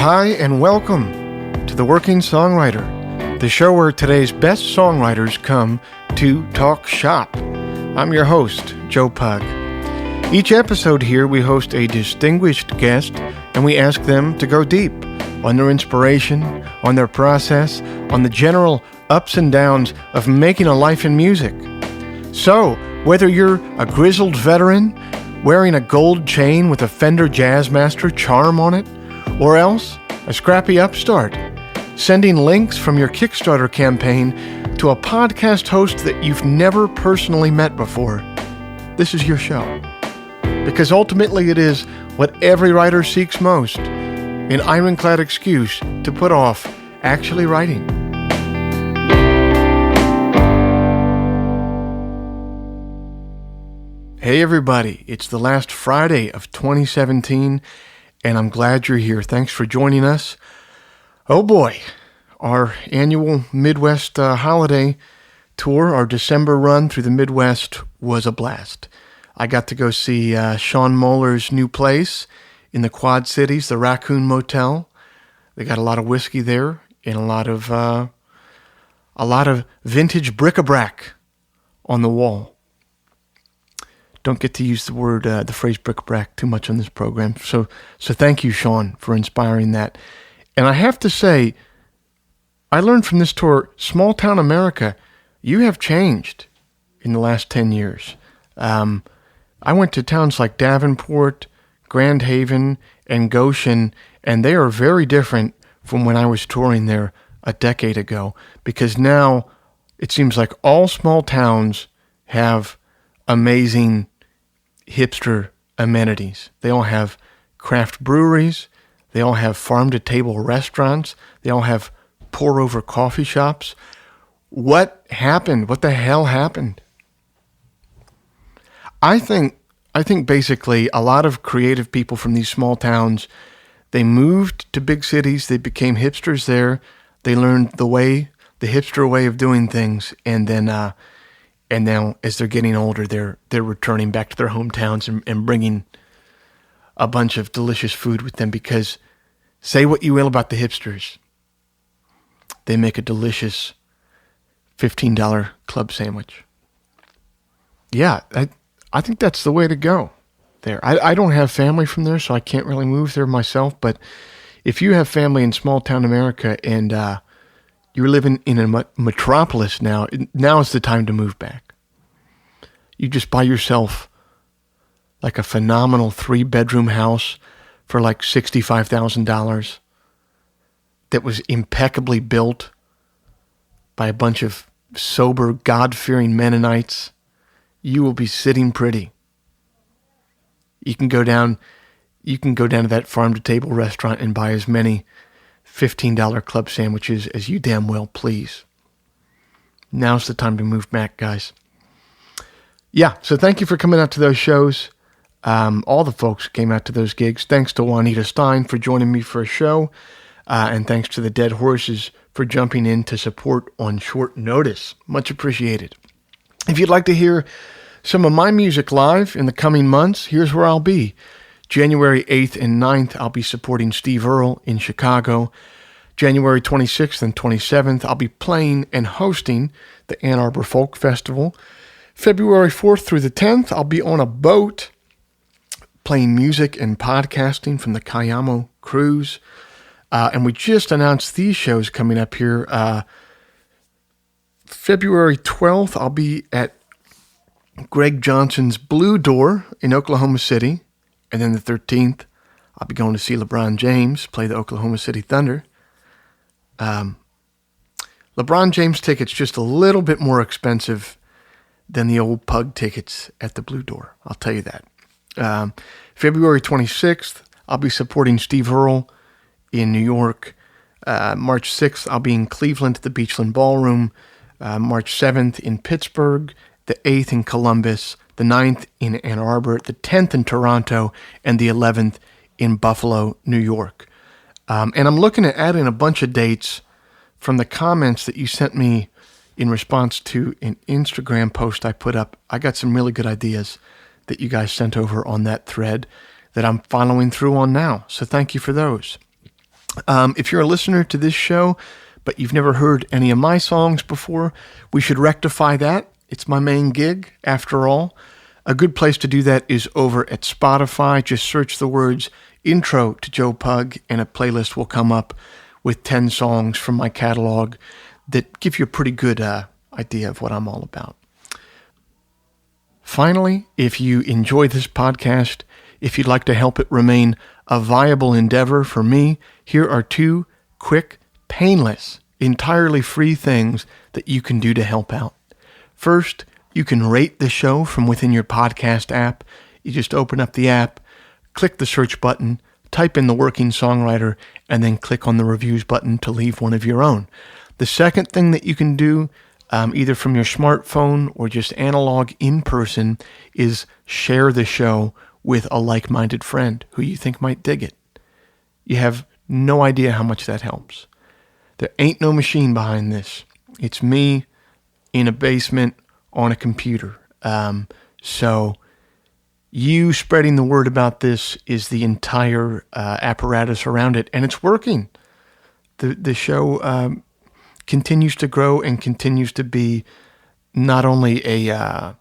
Hi, and welcome to The Working Songwriter, the show where today's best songwriters come to talk shop. I'm your host, Joe Pug. Each episode here, we host a distinguished guest, and we ask them to go deep on their inspiration, on their process, on the general ups and downs of making a life in music. So, whether you're a grizzled veteran, wearing a gold chain with a Fender Jazzmaster charm on it, or else a scrappy upstart, sending links from your Kickstarter campaign to a podcast host that you've never personally met before, this is your show. Because ultimately it is what every writer seeks most, an ironclad excuse to put off actually writing. Hey everybody, it's the last Friday of 2017, and I'm glad you're here. Thanks for joining us. Oh boy, our annual Midwest holiday tour, our December run through the Midwest was a blast. I got to go see Sean Moeller's new place in the Quad Cities, the Raccoon Motel. They got a lot of whiskey there and a lot of vintage bric-a-brac on the wall. Don't get to use the phrase bric-a-brac too much on this program. So thank you, Sean, for inspiring that. And I have to say, I learned from this tour, small town America, you have changed in the last 10 years. I went to towns like Davenport, Grand Haven, and Goshen, and they are very different from when I was touring there a decade ago, because now it seems like all small towns have amazing hipster amenities. They all have craft breweries. They all have farm-to-table restaurants. They all have pour-over coffee shops. What happened? What the hell happened? I think basically a lot of creative people from these small towns, they moved to big cities. They became hipsters there. They learned the hipster way of doing things, and then and now, as they're getting older, they're returning back to their hometowns and bringing a bunch of delicious food with them, because say what you will about the hipsters, they make a delicious $15 club sandwich. Yeah, I think that's the way to go there. I don't have family from there, so I can't really move there myself, but if you have family in small town America and you're living in a metropolis now is the time to move back. You just buy yourself like a phenomenal 3-bedroom house for like $65,000 that was impeccably built by a bunch of sober, God-fearing Mennonites. You will be sitting pretty. You can go down to that farm-to-table restaurant and buy as many $15 club sandwiches as you damn well please. Now's the time to move back, guys. Yeah, so thank you for coming out to those shows. All the folks came out to those gigs. Thanks to Juanita Stein for joining me for a show. And thanks to the Dead Horses for jumping in to support on short notice. Much appreciated. If you'd like to hear some of my music live in the coming months, here's where I'll be. January 8th and 9th, I'll be supporting Steve Earle in Chicago. January 26th and 27th, I'll be playing and hosting the Ann Arbor Folk Festival. February 4th through the 10th, I'll be on a boat playing music and podcasting from the Cayamo Cruise. And we just announced these shows coming up here. February 12th, I'll be at Greg Johnson's Blue Door in Oklahoma City. And then the 13th, I'll be going to see LeBron James play the Oklahoma City Thunder. LeBron James tickets just a little bit more expensive than the old Pug tickets at the Blue Door. I'll tell you that. February 26th, I'll be supporting Steve Earle in New York. March 6th, I'll be in Cleveland at the Beachland Ballroom. March 7th in Pittsburgh. The 8th in Columbus. The 9th in Ann Arbor, the 10th in Toronto, and the 11th in Buffalo, New York. And I'm looking at adding a bunch of dates from the comments that you sent me in response to an Instagram post I put up. I got some really good ideas that you guys sent over on that thread that I'm following through on now. So thank you for those. If you're a listener to this show, but you've never heard any of my songs before, we should rectify that. It's my main gig, after all. A good place to do that is over at Spotify. Just search the words Intro to Joe Pug, and a playlist will come up with 10 songs from my catalog that give you a pretty good idea of what I'm all about. Finally, if you enjoy this podcast, if you'd like to help it remain a viable endeavor for me, here are 2 quick, painless, entirely free things that you can do to help out. First, you can rate the show from within your podcast app. You just open up the app, click the search button, type in the working songwriter, and then click on the reviews button to leave one of your own. The second thing that you can do, either from your smartphone or just analog in person, is share the show with a like-minded friend who you think might dig it. You have no idea how much that helps. There ain't no machine behind this. It's me in a basement on a computer. So you spreading the word about this is the entire apparatus around it, and it's working. The show continues to grow and continues to be not only an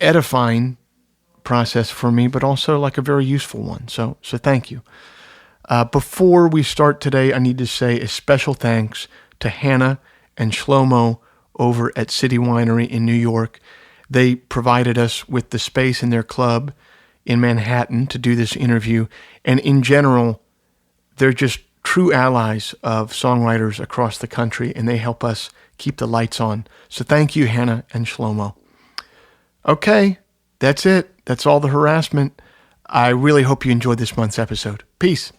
edifying process for me, but also like a very useful one. So thank you. Before we start today, I need to say a special thanks to Hannah and Shlomo over at City Winery in New York. They provided us with the space in their club in Manhattan to do this interview. And in general, they're just true allies of songwriters across the country, and they help us keep the lights on. So thank you, Hannah and Shlomo. Okay, that's it. That's all the harassment. I really hope you enjoyed this month's episode. Peace.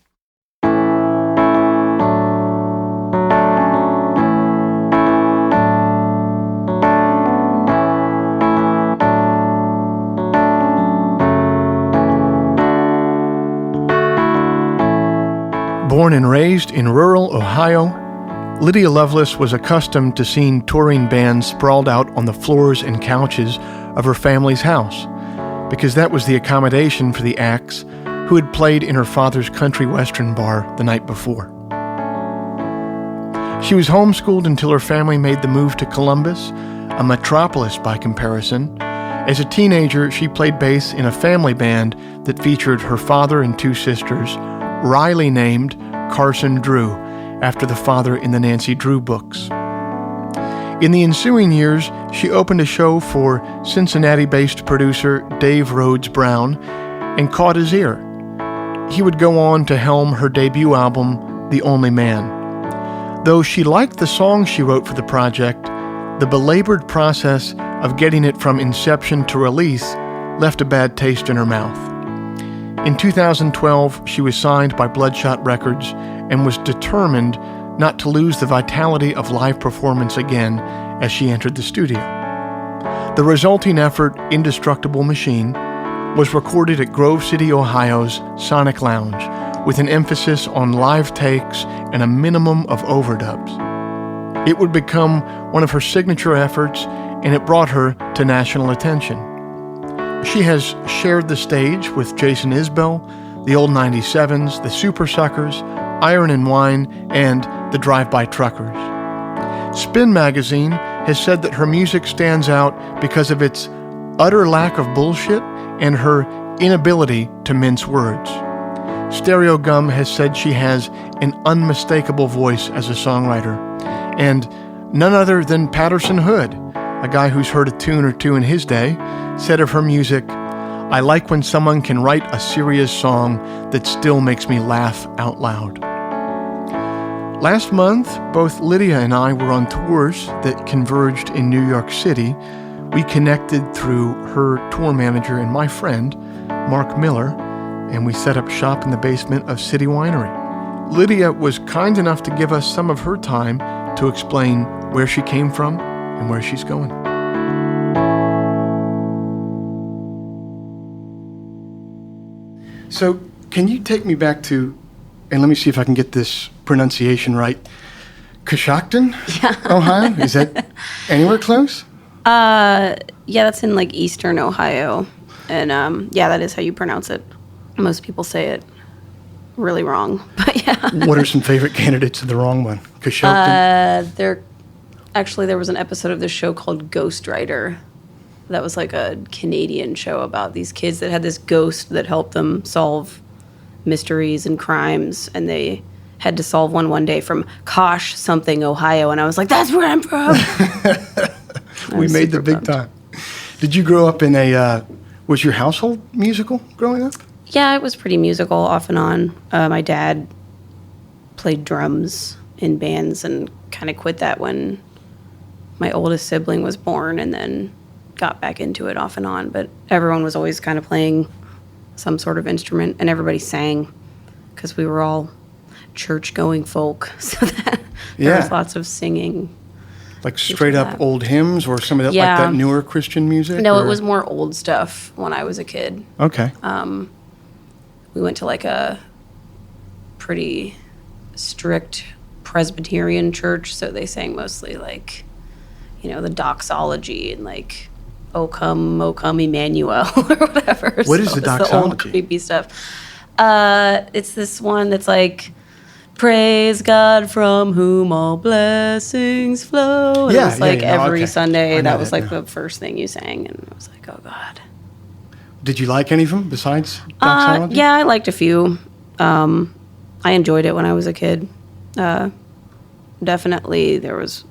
Born and raised in rural Ohio, Lydia Loveless was accustomed to seeing touring bands sprawled out on the floors and couches of her family's house, because that was the accommodation for the acts who had played in her father's country western bar the night before. She was homeschooled until her family made the move to Columbus, a metropolis by comparison. As a teenager, she played bass in a family band that featured her father and 2 sisters, Riley named Carson Drew, after the father in the Nancy Drew books. In the ensuing years, she opened a show for Cincinnati-based producer Dave Rhodes Brown and caught his ear. He would go on to helm her debut album, The Only Man. Though she liked the songs she wrote for the project, the belabored process of getting it from inception to release left a bad taste in her mouth. In 2012, she was signed by Bloodshot Records and was determined not to lose the vitality of live performance again as she entered the studio. The resulting effort, Indestructible Machine, was recorded at Grove City, Ohio's Sonic Lounge, with an emphasis on live takes and a minimum of overdubs. It would become one of her signature efforts, and it brought her to national attention. She has shared the stage with Jason Isbell, the Old 97s, the Super Suckers, Iron and Wine, and the Drive-By Truckers. Spin Magazine has said that her music stands out because of its utter lack of bullshit and her inability to mince words. Stereo Gum has said she has an unmistakable voice as a songwriter. And none other than Patterson Hood, a guy who's heard a tune or two in his day, said of her music, "I like when someone can write a serious song that still makes me laugh out loud." Last month, both Lydia and I were on tours that converged in New York City. We connected through her tour manager and my friend, Mark Miller, and we set up shop in the basement of City Winery. Lydia was kind enough to give us some of her time to explain where she came from and where she's going. So, can you take me back to, and let me see if I can get this pronunciation right, Coshocton, Ohio? Is that anywhere close? Yeah, that's in like eastern Ohio. And yeah, that is how you pronounce it. Most people say it really wrong. But yeah. What are some favorite candidates of the wrong one? Khashoggi? There was an episode of this show called Ghostwriter. That was like a Canadian show about these kids that had this ghost that helped them solve mysteries and crimes, and they had to solve one day from Kosh something, Ohio, and I was like, that's where I'm from. We made the big pumped. time. Did you grow up in was your household musical growing up? Yeah, it was pretty musical off and on. My dad played drums in bands and kind of quit that when my oldest sibling was born, and then got back into it off and on. But everyone was always kind of playing some sort of instrument, and everybody sang because we were all church-going folk. So that there was lots of singing. Like straight up old hymns or some of that, like that newer Christian music? No, or? it was more old stuff when I was a kid. Okay. We went to like a pretty strict Presbyterian church, so they sang mostly like, the doxology and like, O come Emmanuel, or whatever. What is the doxology? The old creepy stuff. It's this one that's like, praise God from whom all blessings flow. And it was like every Sunday, that was like the first thing you sang, and I was like, oh God. Did you like any of them besides doxology? Yeah, I liked a few. I enjoyed it when I was a kid. Definitely there was,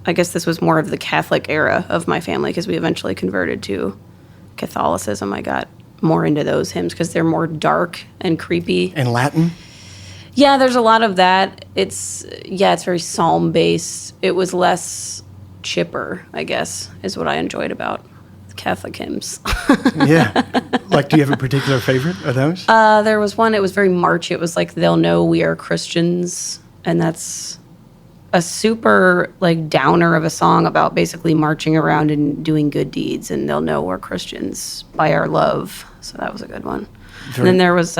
I guess this was more of the Catholic era of my family because we eventually converted to Catholicism. I got more into those hymns because they're more dark and creepy. And Latin? Yeah, there's a lot of that. It's very psalm-based. It was less chipper, I guess, is what I enjoyed about Catholic hymns. Yeah. Like, do you have a particular favorite of those? There was one, it was very March. It was like, they'll know we are Christians. And that's a super, like, downer of a song about basically marching around and doing good deeds. And they'll know we're Christians by our love. So that was a good one. And then there was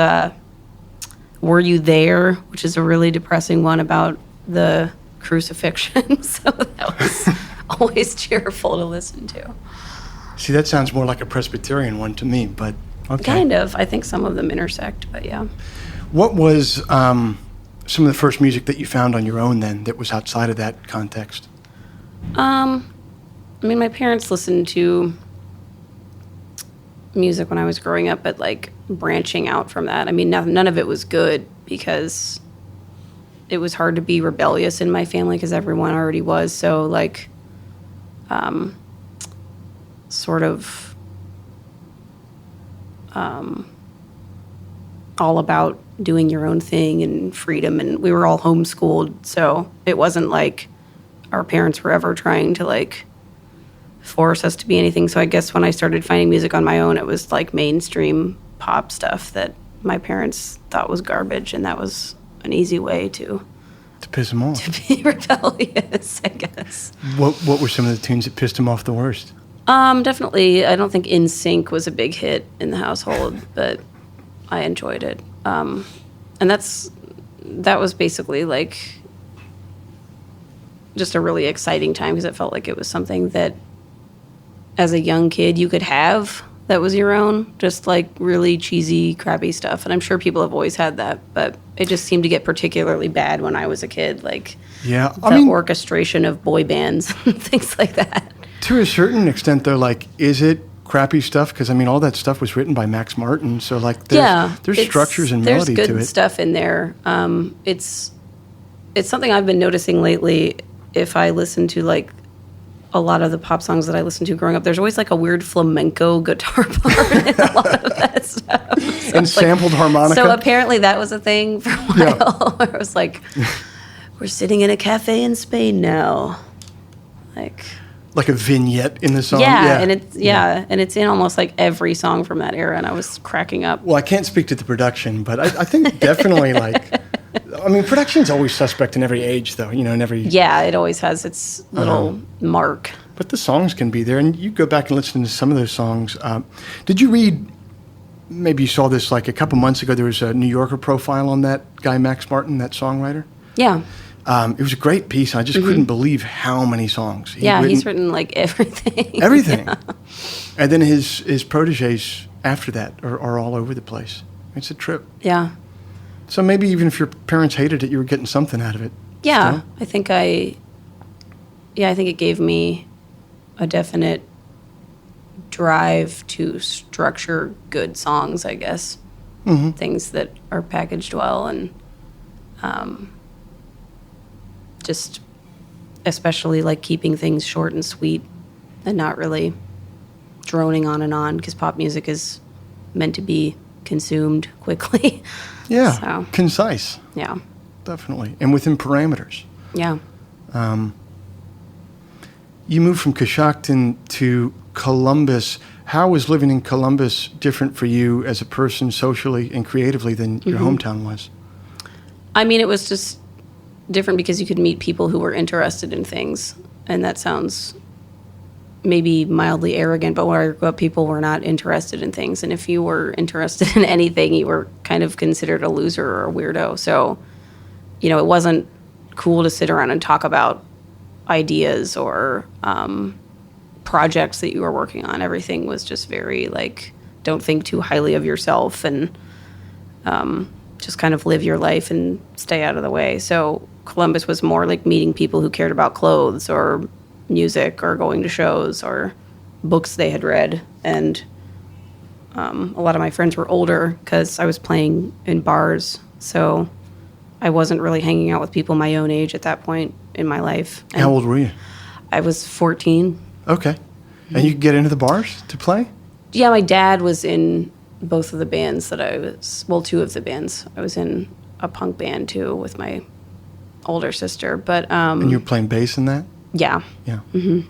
Were You There, which is a really depressing one about the crucifixion. So that was always cheerful to listen to. See, that sounds more like a Presbyterian one to me, but okay. Kind of. I think some of them intersect, but yeah. What was some of the first music that you found on your own then that was outside of that context? My parents listened to music when I was growing up, but like branching out from that. None of it was good because it was hard to be rebellious in my family because everyone already was. So like, sort of all about doing your own thing and freedom, and we were all homeschooled, so it wasn't like our parents were ever trying to like force us to be anything. So I guess when I started finding music on my own, it was like mainstream pop stuff that my parents thought was garbage, and that was an easy way to piss them off, to be rebellious, I guess. What were some of the tunes that pissed them off the worst? Definitely, I don't think In Sync was a big hit in the household, but I enjoyed it. And that was basically like just a really exciting time because it felt like it was something that as a young kid you could have that was your own, just like really cheesy, crappy stuff. And I'm sure people have always had that, but it just seemed to get particularly bad when I was a kid. Like the orchestration of boy bands and things like that. To a certain extent, though, like, is it crappy stuff? Because, all that stuff was written by Max Martin, so, like, there's structures and melody to it. There's good stuff in there. It's something I've been noticing lately. If I listen to, like, a lot of the pop songs that I listened to growing up, there's always, like, a weird flamenco guitar part in a lot of that stuff. So and sampled harmonica. So apparently that was a thing for a while. Where it was like, we're sitting in a cafe in Spain now. Like a vignette in the song? And it's in almost like every song from that era, and I was cracking up. Well, I can't speak to the production, but I think definitely production's always suspect in every age, though, in every... Yeah, it always has its little mark. But the songs can be there, and you go back and listen to some of those songs. Did you read, maybe you saw this like a couple months ago, there was a New Yorker profile on that guy, Max Martin, that songwriter? Yeah. It was a great piece. I just couldn't believe how many songs. He's written like everything. Everything. Yeah. And then his protégés after that are all over the place. It's a trip. Yeah. So maybe even if your parents hated it, you were getting something out of it. Yeah, still? I think it gave me a definite drive to structure good songs, I guess. Mm-hmm. Things that are packaged well, and just especially like keeping things short and sweet and not really droning on and on, because pop music is meant to be consumed quickly. Yeah, So, concise. yeah. Definitely. And within parameters. Yeah. You moved from Coshocton to Columbus. How was living in Columbus different for you as a person socially and creatively than your hometown was? I mean, it was just different because you could meet people who were interested in things. And that sounds maybe mildly arrogant, but where I grew up, people were not interested in things. And if you were interested in anything, you were kind of considered a loser or a weirdo. So, it wasn't cool to sit around and talk about ideas or projects that you were working on. Everything was just very like, don't think too highly of yourself, and just kind of live your life and stay out of the way. So Columbus was more like meeting people who cared about clothes or music or going to shows or books they had read. And a lot of my friends were older because I was playing in bars. So I wasn't really hanging out with people my own age at that point in my life. And How old were you? I was 14. Okay. And you could get into the bars to play? Yeah, my dad was in both of the bands that I was, well, two of the bands. I was in a punk band too with my older sister, but And you were playing bass in that? yeah. Yeah. Mm-hmm.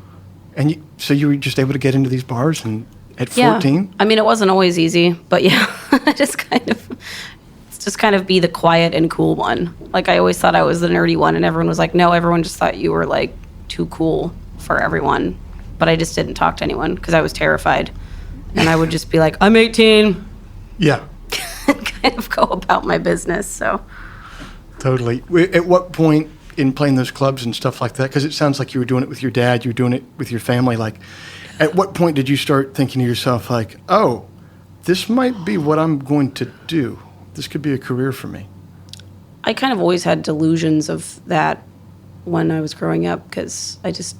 And so you were just able to get into these bars and at 14? Yeah. I mean, it wasn't always easy, but yeah, I just kind of be the quiet and cool one. Like, I always thought I was the nerdy one, and everyone was like, no, everyone just thought you were like too cool for everyone. But I just didn't talk to anyone because I was terrified. And I would just be like, I'm 18. Yeah. And kind of go about my business. So Totally. At what point in playing those clubs and stuff like that, because it sounds like you were doing it with your dad, you were doing it with your family, like, at what point did you start thinking to yourself, like, oh, this might be what I'm going to do? This could be a career for me. I kind of always had delusions of that when I was growing up because I just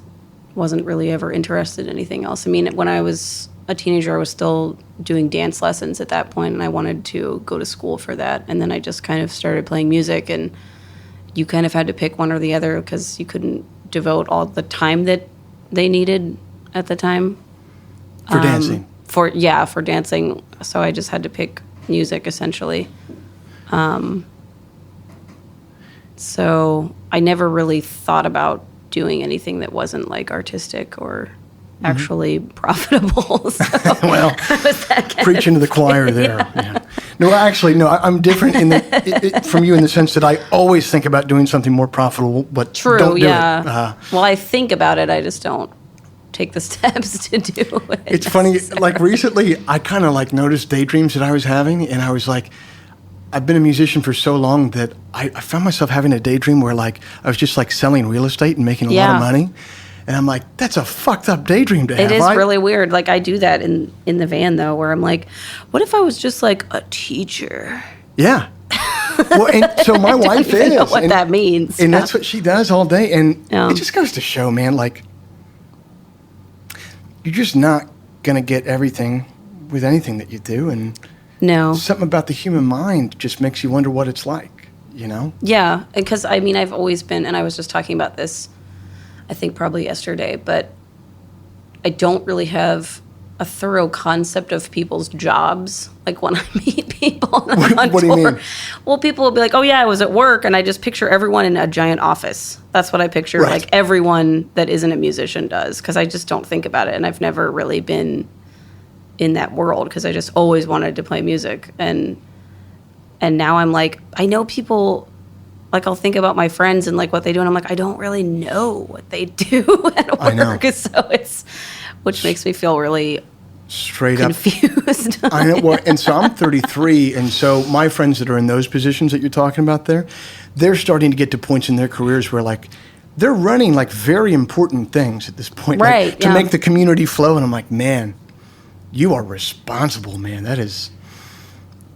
wasn't really ever interested in anything else. I mean, when I was a teenager, I was still doing dance lessons at that point, and I wanted to go to school for that. And then I just kind of started playing music, and you kind of had to pick one or the other because you couldn't devote all the time that they needed at the time. For dancing? For dancing. So I just had to pick music, essentially. So I never really thought about doing anything that wasn't like artistic or actually profitable. So Well, I was that kind preaching of to the choir there. Yeah. No, actually, no, I'm different from you in the sense that I always think about doing something more profitable, but True, don't do yeah. it. Well, I think about it. I just don't take the steps to do it. It's funny, like recently, I kind of like noticed daydreams that I was having, and I was like, I've been a musician for so long that I found myself having a daydream where like I was just like selling real estate and making a lot of money. And I'm like, that's a fucked up daydream to have. It is really weird. Like, I do that in the van, though, where I'm like, what if I was just like a teacher? Yeah. Well, and so my wife I don't even know is. what that means. And that's what she does all day. And Yeah. it just goes to show, man, like, you're just not going to get everything with anything that you do. And No. something about the human mind just makes you wonder what it's like, you know? Yeah, because I mean, I've always been, and I was just talking about this, I think probably yesterday, but I don't really have a thorough concept of people's jobs. Like, when I meet people on What do you tour, mean? well, people will be like, oh yeah, I was at work, and I just picture everyone in a giant office. That's what I picture, Right. like everyone that isn't a musician does, because I just don't think about it, and I've never really been in that world because I just always wanted to play music. And now I'm like, I know people, like, I'll think about my friends and like what they do, and I'm like, I don't really know what they do at work. I know. So which makes me feel really Straight up. confused. I know. Well, and so I'm 33, and so my friends that are in those positions that you're talking about there, they're starting to get to points in their careers where like they're running like very important things at this point, like, Right, to yeah. make the community flow. And I'm like, man, you are responsible, man. That is,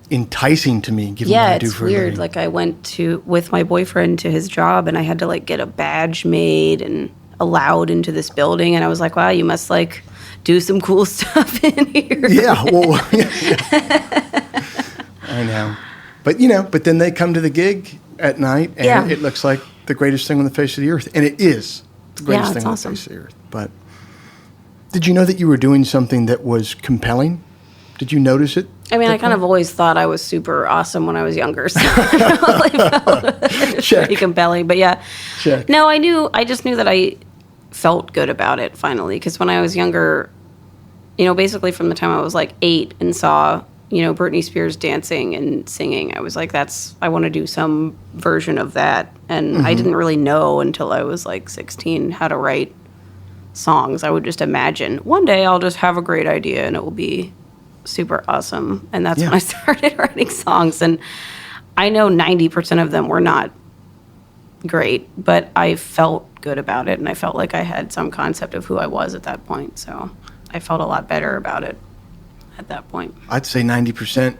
enticing to me, given what I do it's for a weird. living. Like I went with my boyfriend to his job, and I had to like get a badge made and allowed into this building, and I was like, wow, you must like do some cool stuff in here. Yeah, well, I know. But, but then they come to the gig at night, and it looks like the greatest thing on the face of the earth. And it is the greatest thing on the face of the earth. But did you know that you were doing something that was compelling? Did you notice it? I mean, I kind of always thought I was super awesome when I was younger, so it was pretty compelling. But yeah, no, I just knew that I felt good about it finally, because when I was younger, basically from the time I was like 8 and saw, Britney Spears dancing and singing, I was like, I want to do some version of that. And I didn't really know until I was like 16 how to write songs. I would just imagine one day I'll just have a great idea and it will be super awesome. And that's when I started writing songs. And I know 90% of them were not great, but I felt good about it. And I felt like I had some concept of who I was at that point. So I felt a lot better about it at that point. I'd say 90%.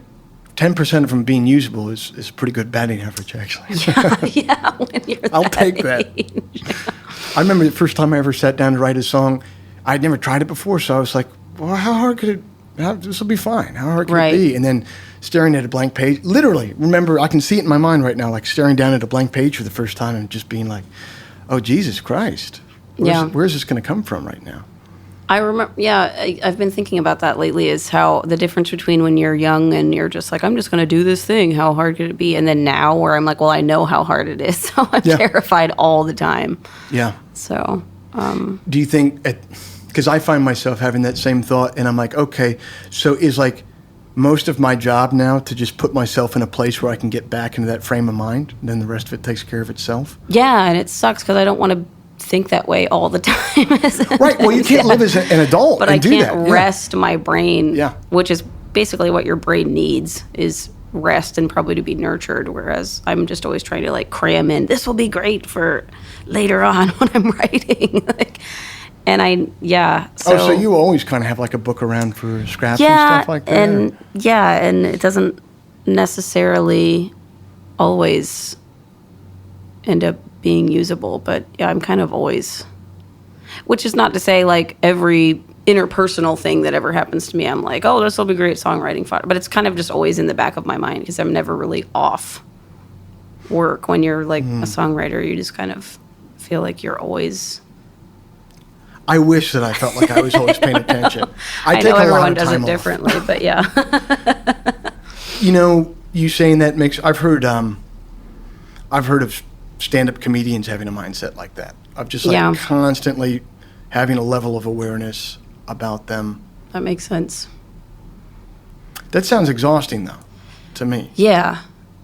10% of them being usable is a pretty good batting average, actually. Yeah, when you're I'll take that. I remember the first time I ever sat down to write a song. I'd never tried it before, so I was like, well, how hard could it this will be fine. How hard can it be? And then staring at a blank page, literally, remember, I can see it in my mind right now, like staring down at a blank page for the first time and just being like, oh, Jesus Christ. Where's this going to come from right now? I remember, I've been thinking about that lately, is how the difference between when you're young and you're just like, I'm just going to do this thing, how hard could it be? And then now where I'm like, well, I know how hard it is, so I'm terrified all the time. Yeah. So. Do you think, because I find myself having that same thought, and I'm like, okay, so is like most of my job now to just put myself in a place where I can get back into that frame of mind, and then the rest of it takes care of itself? Yeah, and it sucks because I don't want to think that way all the time. Right. Well, you can't live as an adult but and do that. But I can't rest my brain, Yeah. which is basically what your brain needs, is rest and probably to be nurtured, whereas I'm just always trying to like cram in, this will be great for later on when I'm writing. So you always kind of have like a book around for scraps and stuff like that? And it doesn't necessarily always end up being usable, but I'm kind of always, which is not to say like every interpersonal thing that ever happens to me, I'm like, oh, this will be great songwriting fodder, but it's kind of just always in the back of my mind because I'm never really off work. When you're like a songwriter, you just kind of feel like you're always... I wish that I felt like I was always paying attention. I know everyone does it differently, but yeah. You saying that makes... I've heard of stand-up comedians having a mindset like that, of just like constantly having a level of awareness about them. That makes sense. That sounds exhausting, though, to me. Yeah.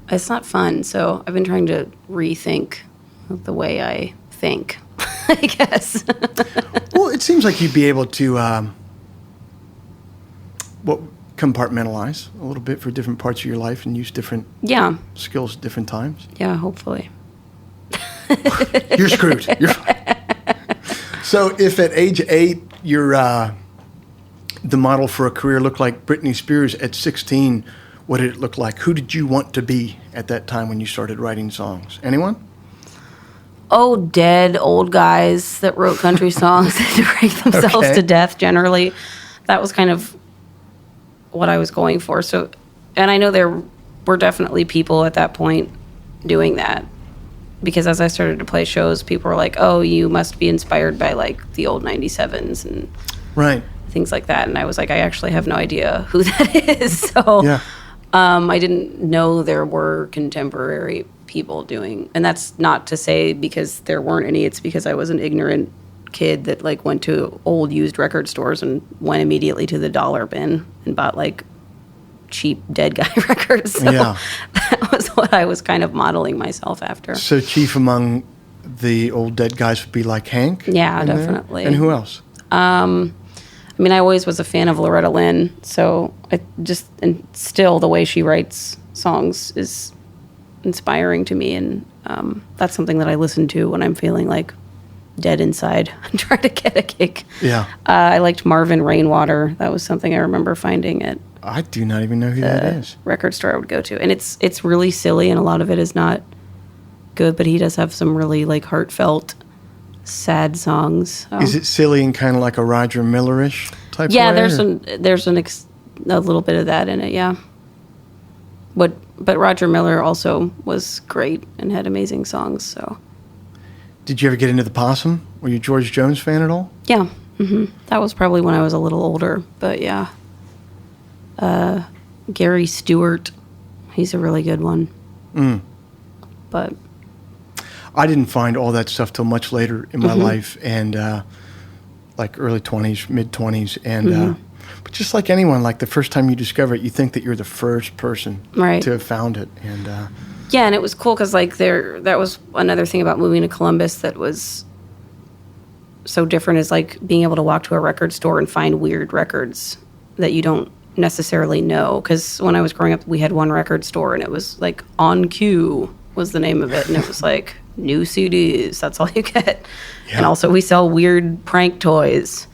It's not fun, so I've been trying to rethink the way I think, I guess. Well, it seems like you'd be able to compartmentalize a little bit for different parts of your life and use different skills at different times. Yeah, hopefully. You're screwed. You're fine. So if at age 8 you're the model for a career looked like Britney Spears, at 16, what did it look like? Who did you want to be at that time when you started writing songs? Anyone? Oh, dead old guys that wrote country songs that drank themselves to death generally. That was kind of what I was going for. So, and I know there were definitely people at that point doing that. Because as I started to play shows, people were like, oh, you must be inspired by like the old 97s and things like that. And I was like, I actually have no idea who that is. So I didn't know there were contemporary people doing. And that's not to say because there weren't any. It's because I was an ignorant kid that like went to old used record stores and went immediately to the dollar bin and bought like cheap dead guy records. So that was what I was kind of modeling myself after. So chief among the old dead guys would be like Hank? Yeah, definitely. There? And who else? I mean, I always was a fan of Loretta Lynn, so and still the way she writes songs is inspiring to me, and that's something that I listen to when I'm feeling like dead inside and trying to get a kick. Yeah. I liked Marvin Rainwater. That was something I remember finding at I do not even know who that is. record store I would go to. And it's really silly, and a lot of it is not good, but he does have some really, like, heartfelt, sad songs. So. Is it silly and kind of like a Roger Miller-ish type Yeah, way? there's a little bit of that in it, yeah. But Roger Miller also was great and had amazing songs, so. Did you ever get into the Possum? Were you a George Jones fan at all? Yeah, that was probably when I was a little older, but yeah. Gary Stewart, he's a really good one. But I didn't find all that stuff till much later in my life, and like early 20s, mid 20s, and but just like anyone, like the first time you discover it, you think that you're the first person to have found it, and yeah, and it was cool because like that was another thing about moving to Columbus that was so different, is like being able to walk to a record store and find weird records that you don't necessarily know. Because when I was growing up, we had one record store, and it was like On Cue was the name of it, and it was like new CDs. That's all you get. Yeah. And also we sell weird prank toys,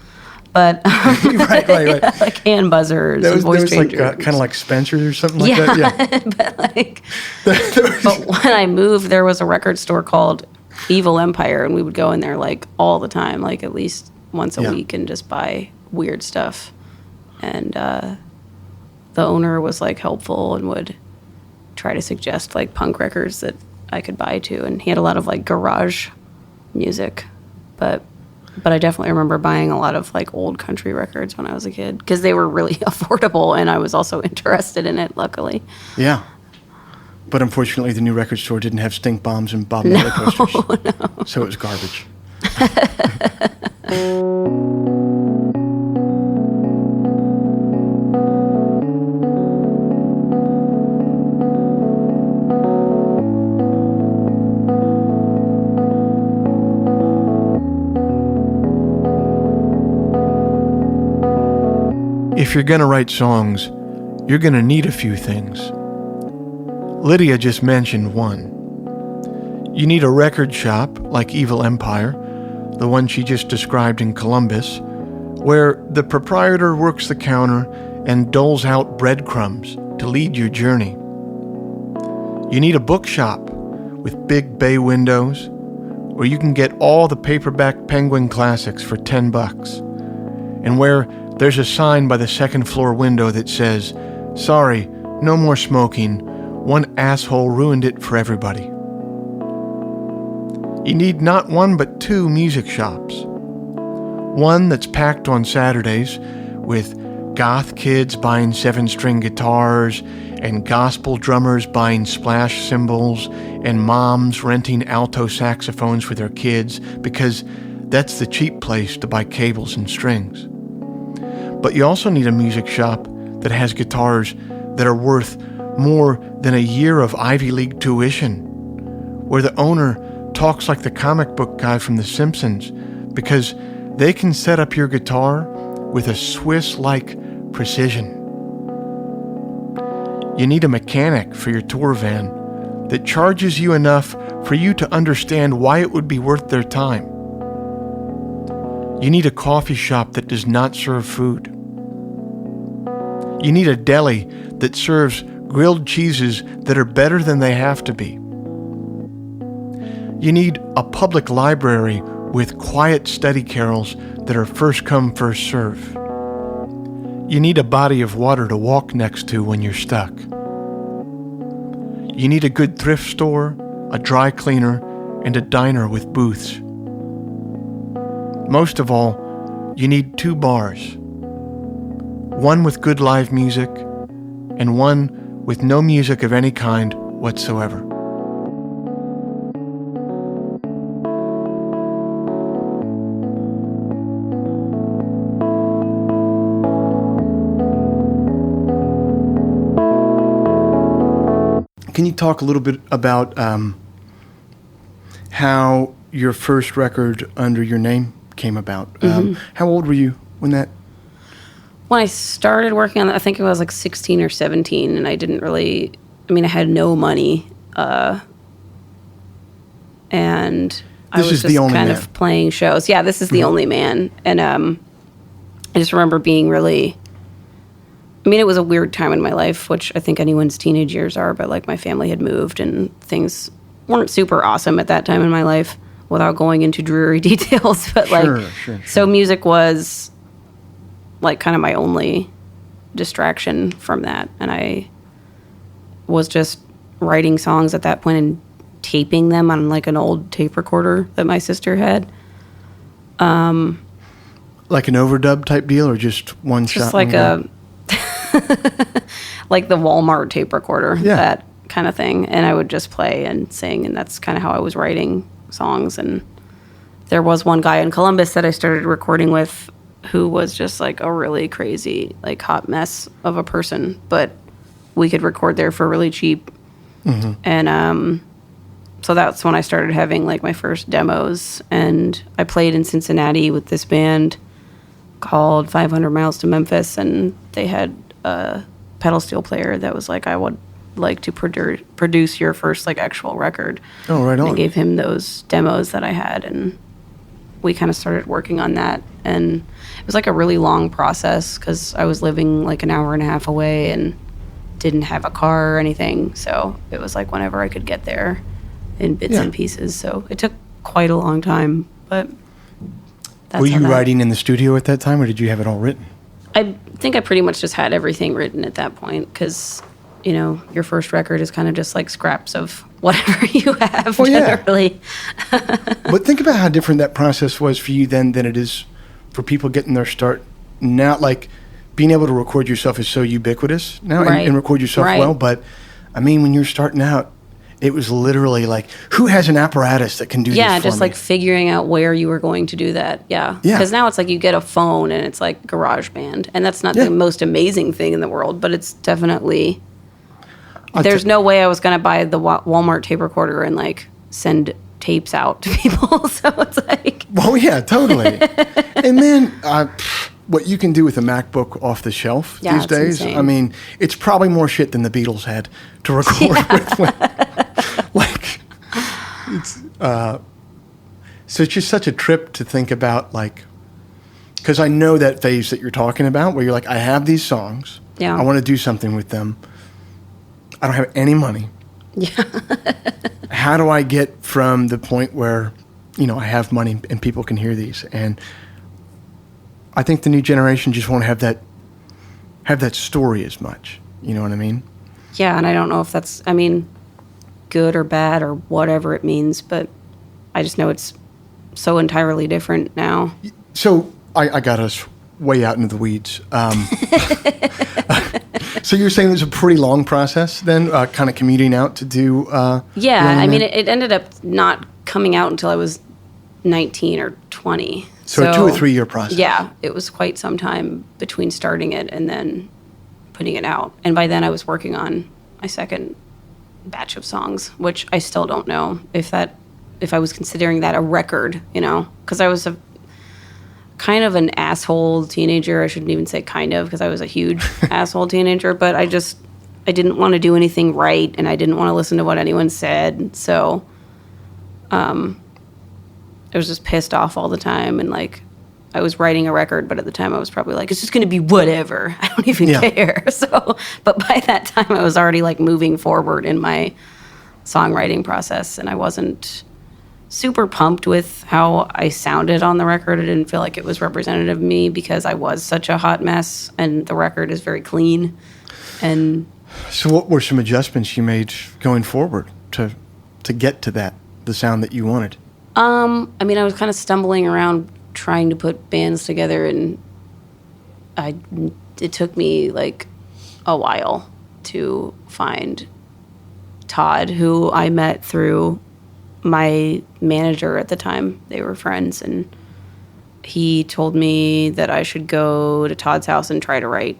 but right. like hand buzzers and voice changers. Like kind of like Spencer's or something like that. Yeah, but like, but when I moved, there was a record store called Evil Empire, and we would go in there like all the time, like at least once a week, and just buy weird stuff. And the owner was like helpful and would try to suggest like punk records that I could buy too, and he had a lot of like garage music, but I definitely remember buying a lot of like old country records when I was a kid because they were really affordable, and I was also interested in it, luckily. Yeah, but unfortunately the new record store didn't have stink bombs and Bob Marley posters, so it was garbage. If you're going to write songs, you're going to need a few things. Lydia just mentioned one. You need a record shop like Evil Empire, the one she just described in Columbus, where the proprietor works the counter and doles out breadcrumbs to lead your journey. You need a bookshop with big bay windows, where you can get all the paperback Penguin classics for $10, and where there's a sign by the second floor window that says, "Sorry, no more smoking. One asshole ruined it for everybody." You need not one but two music shops. One that's packed on Saturdays with goth kids buying 7-string guitars and gospel drummers buying splash cymbals and moms renting alto saxophones for their kids because that's the cheap place to buy cables and strings. But you also need a music shop that has guitars that are worth more than a year of Ivy League tuition, where the owner talks like the comic book guy from The Simpsons because they can set up your guitar with a Swiss-like precision. You need a mechanic for your tour van that charges you enough for you to understand why it would be worth their time. You need a coffee shop that does not serve food. You need a deli that serves grilled cheeses that are better than they have to be. You need a public library with quiet study carols that are first come, first serve. You need a body of water to walk next to when you're stuck. You need a good thrift store, a dry cleaner, and a diner with booths. Most of all, you need 2 bars. One with good live music, and one with no music of any kind whatsoever. Can you talk a little bit about how your first record under your name came about? How old were you when that? When I started working on that, I think I was like 16 or 17, and I didn't really, I had no money, and I was just kind of playing shows. Yeah, this is The Only Man, and I just remember being really I mean, it was a weird time in my life, which I think anyone's teenage years are, but like my family had moved and things weren't super awesome at that time in my life without going into dreary details. But Sure. So music was like kind of my only distraction from that. And I was just writing songs at that point and taping them on like an old tape recorder that my sister had. Like an overdub type deal, or just one shot? Just like like the Walmart tape recorder, that kind of thing. And I would just play and sing, and that's kind of how I was writing songs. And there was one guy in Columbus that I started recording with who was just like a really crazy, like hot mess of a person, but we could record there for really cheap. Mm-hmm. And so that's when I started having like my first demos. And I played in Cincinnati with this band called 500 Miles to Memphis, and they had a pedal steel player that was like, I would like to produce your first like actual record. Oh, right on. And I gave him those demos that I had, and we kind of started working on that. And it was like a really long process because I was living like an hour and a half away and didn't have a car or anything. So it was like whenever I could get there in bits and pieces. So it took quite a long time, but that's Were you writing in the studio at that time, or did you have it all written? I think I pretty much just had everything written at that point because, you know, your first record is kind of just like scraps of whatever you have generally. But think about how different that process was for you then than it is for people getting their start now. Like being able to record yourself is so ubiquitous now and record yourself well. But I mean, when you're starting out, it was literally like, who has an apparatus that can do this for me? Yeah, just like figuring out where you were going to do that. Yeah. Because now it's like you get a phone and it's like GarageBand. And that's not the most amazing thing in the world, but it's definitely... There's no way I was going to buy the Walmart tape recorder and like send tapes out to people. So it's like... Well, yeah, totally. And then what you can do with a MacBook off the shelf these days, insane. I mean, it's probably more shit than the Beatles had to record with. Like, it's... so it's just such a trip to think about, like... Because I know that phase that you're talking about where you're like, I have these songs. Yeah. I want to do something with them. I don't have any money. Yeah. How do I get from the point where, you know, I have money and people can hear these? And I think the new generation just won't have that story as much. You know what I mean? Yeah, and I don't know if that's, I mean, good or bad or whatever it means, but I just know it's so entirely different now. So I got us way out into the weeds. So you're saying it was a pretty long process then, kind of commuting out to do... yeah, I mean, it ended up not coming out until I was 19 or 20. So a 2 or 3 year process. Yeah, it was quite some time between starting it and then putting it out. And by then I was working on my second batch of songs, which I still don't know if I was considering that a record, you know, because I was a kind of an asshole teenager. I shouldn't even say kind of, because I was a huge asshole teenager, but I didn't want to do anything right, and I didn't want to listen to what anyone said. So I was just pissed off all the time, and like I was writing a record, but at the time I was probably like, it's just going to be whatever. I don't even care. So, but by that time I was already like moving forward in my songwriting process, and I wasn't super pumped with how I sounded on the record. I didn't feel like it was representative of me because I was such a hot mess, and the record is very clean. And so what were some adjustments you made going forward to get to the sound that you wanted? I mean, I was kind of stumbling around trying to put bands together, and it took me like a while to find Todd, who I met through my manager at the time. They were friends, and he told me that I should go to Todd's house and try to write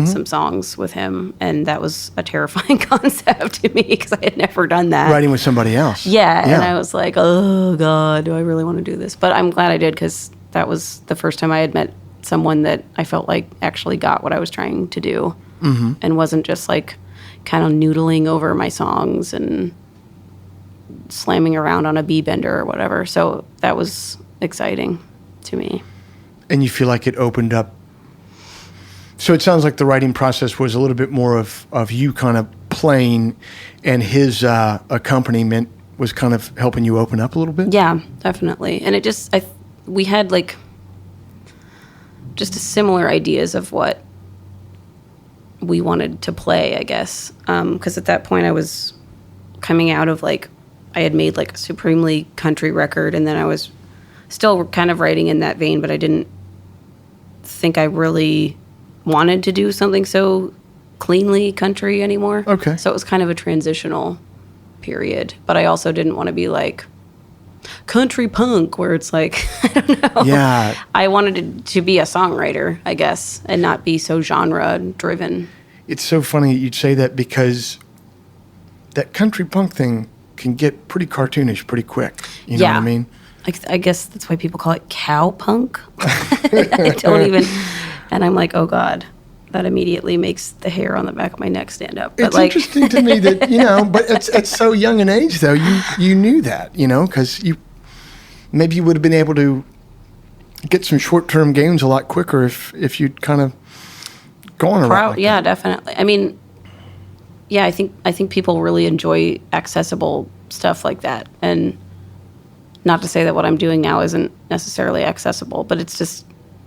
some songs with him, and that was a terrifying concept to me because I had never done that. Writing with somebody else. Yeah, and I was like, oh God, do I really want to do this? But I'm glad I did, because that was the first time I had met someone that I felt like actually got what I was trying to do, and wasn't just like kind of noodling over my songs and slamming around on a B-bender or whatever. So that was exciting to me. And you feel like it opened up So it sounds like the writing process was a little bit more of you kind of playing, and his accompaniment was kind of helping you open up a little bit? Yeah, definitely. And we had like just similar ideas of what we wanted to play, I guess. Because at that point I was coming out of like, I had made like a supremely country record, and then I was still kind of writing in that vein, but I didn't think I really wanted to do something so cleanly country anymore. Okay. So it was kind of a transitional period, but I also didn't want to be like country punk where it's like, I don't know. Yeah. I wanted to be a songwriter, I guess, and not be so genre driven. It's so funny you'd say that, because that country punk thing can get pretty cartoonish pretty quick. You know what I mean? I guess that's why people call it cow punk. I don't even, and I'm like, oh God, that immediately makes the hair on the back of my neck stand up. But it's interesting to me that, but it's so young an age though. You knew that, because maybe you would have been able to get some short-term gains a lot quicker if you'd kind of gone around. Like yeah, that. definitely. I mean, yeah, I think people really enjoy accessible stuff like that, and not to say that what I'm doing now isn't necessarily accessible, but it's just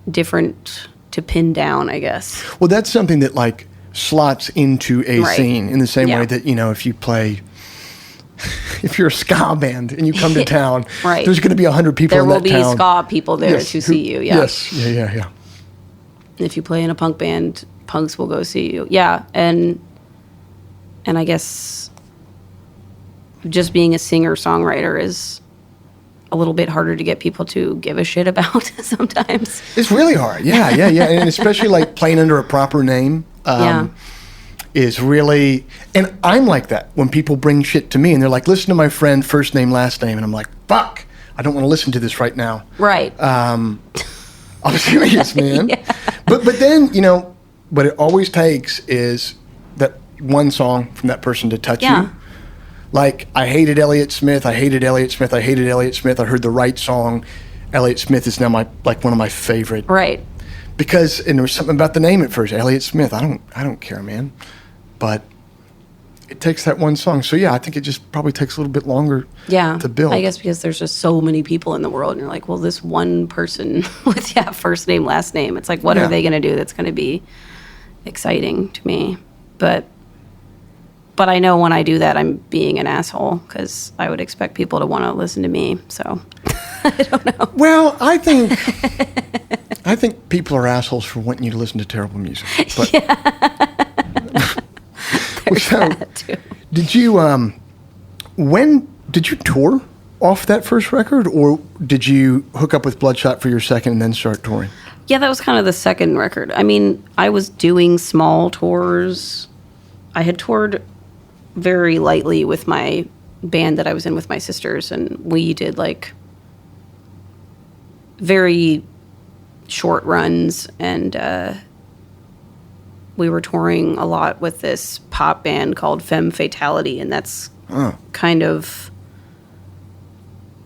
different to pin down, I guess. Well, that's something that like slots into a scene in the same way that, if you play, if you're a ska band and you come to town, there's going to be 100 people in that town. There will be ska people there to see you, yeah. Yes, yeah. If you play in a punk band, punks will go see you. Yeah, and I guess just being a singer-songwriter is a little bit harder to get people to give a shit about sometimes. It's really hard. Yeah. And especially like playing under a proper name is really, and I'm like that when people bring shit to me and they're like, listen to my friend, first name, last name. And I'm like, fuck, I don't want to listen to this right now. Right. I'm serious, man. But then, what it always takes is that one song from that person to touch you. Like, I hated Elliott Smith. I heard the right song. Elliott Smith is now one of my favorite. Right. Because, and there was something about the name at first, Elliott Smith. I don't care, man. But it takes that one song. So yeah, I think it just probably takes a little bit longer to build. I guess because there's just so many people in the world, and you're like, well, this one person with first name, last name. It's like, what are they going to do that's going to be exciting to me? But I know when I do that, I'm being an asshole, because I would expect people to want to listen to me. So I don't know. Well, I think people are assholes for wanting you to listen to terrible music. But There's that too. Did you did you tour off that first record, or did you hook up with Bloodshot for your second and then start touring? Yeah, that was kind of the second record. I mean, I was doing small tours. I had toured very lightly with my band that I was in with my sisters, and we did like very short runs, and we were touring a lot with this pop band called Femme Fatality, and that's kind of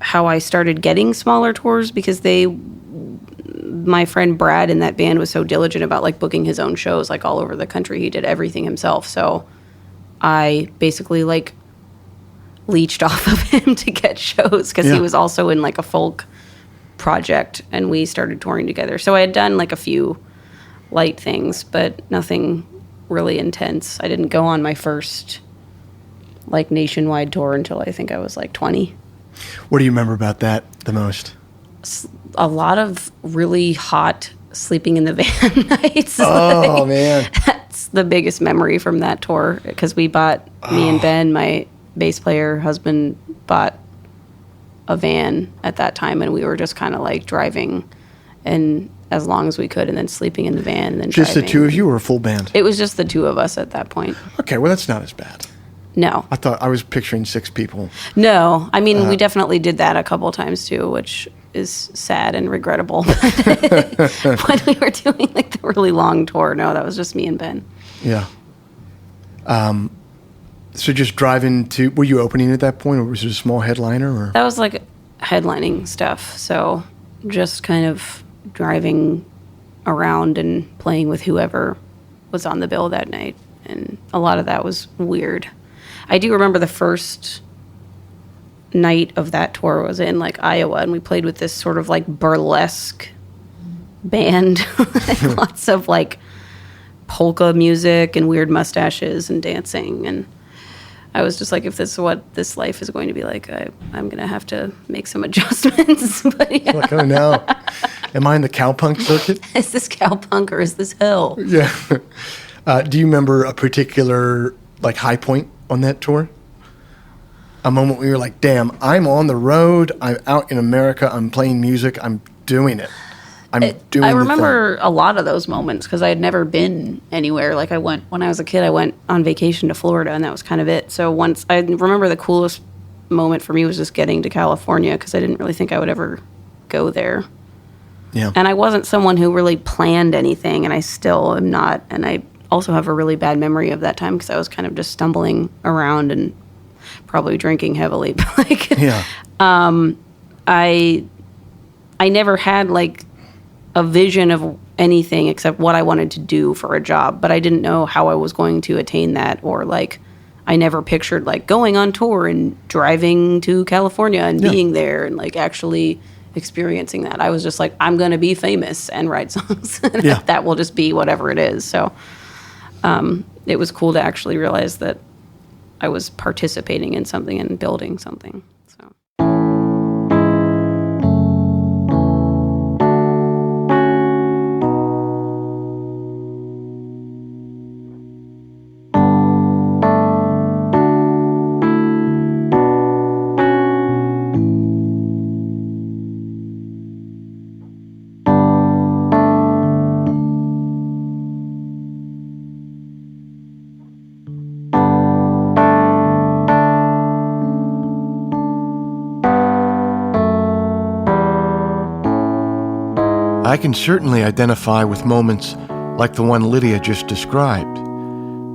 how I started getting smaller tours, because my friend Brad in that band was so diligent about like booking his own shows like all over the country. He did everything himself, so I basically like leached off of him to get shows, because he was also in like a folk project, and we started touring together. So I had done like a few light things, but nothing really intense. I didn't go on my first like nationwide tour until I think I was like 20. What do you remember about that the most? A lot of really hot sleeping in the van nights. Oh, man. That's the biggest memory from that tour, because me and Ben, my bass player husband, bought a van at that time, and we were just kind of like driving and as long as we could, and then sleeping in the van, and then just driving. The two of you, or a full band? It was just the two of us at that point. Okay, well, that's not as bad. No. I was picturing 6 people. No, I mean, we definitely did that a couple times too, which is sad and regrettable. When we were doing like the really long tour, no, that was just me and Ben. Yeah. So just driving to, were you opening at that point, or was it a small headliner? Or? That was like headlining stuff. So just kind of driving around and playing with whoever was on the bill that night. And a lot of that was weird. I do remember the first night of that tour was in like Iowa, and we played with this sort of like burlesque band. Lots of like polka music and weird mustaches and dancing. And I was just like, if this is what this life is going to be like, I'm going to have to make some adjustments. But yeah. Like, oh no, am I in the cowpunk circuit? Is this cowpunk or is this hell? Yeah. Do you remember a particular like high point on that tour? A moment where you were like, damn, I'm on the road. I'm out in America. I'm playing music. I'm doing it. I remember a lot of those moments because I had never been anywhere. Like when I was a kid, I went on vacation to Florida, and that was kind of it. So once I remember the coolest moment for me was just getting to California because I didn't really think I would ever go there. Yeah. And I wasn't someone who really planned anything, and I still am not. And I also have a really bad memory of that time because I was kind of just stumbling around and probably drinking heavily. Like, yeah. I never had like a vision of anything except what I wanted to do for a job, but I didn't know how I was going to attain that, or like I never pictured like going on tour and driving to California and being there and like actually experiencing that. I was just like, I'm going to be famous and write songs. And that will just be whatever it is. So it was cool to actually realize that I was participating in something and building something. So. I can certainly identify with moments like the one Lydia just described.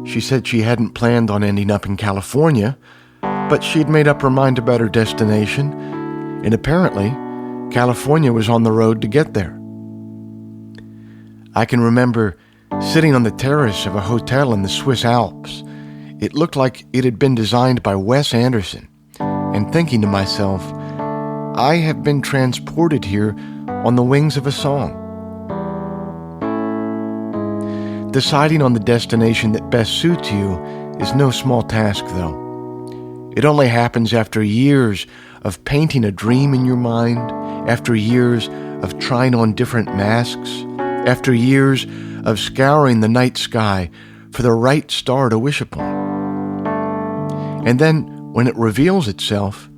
She said she hadn't planned on ending up in California, but she'd made up her mind about her destination, and apparently, California was on the road to get there. I can remember sitting on the terrace of a hotel in the Swiss Alps. It looked like it had been designed by Wes Anderson, and thinking to myself, I have been transported here on the wings of a song. Deciding on the destination that best suits you is no small task, though. It only happens after years of painting a dream in your mind, after years of trying on different masks, after years of scouring the night sky for the right star to wish upon. And then, when it reveals itself,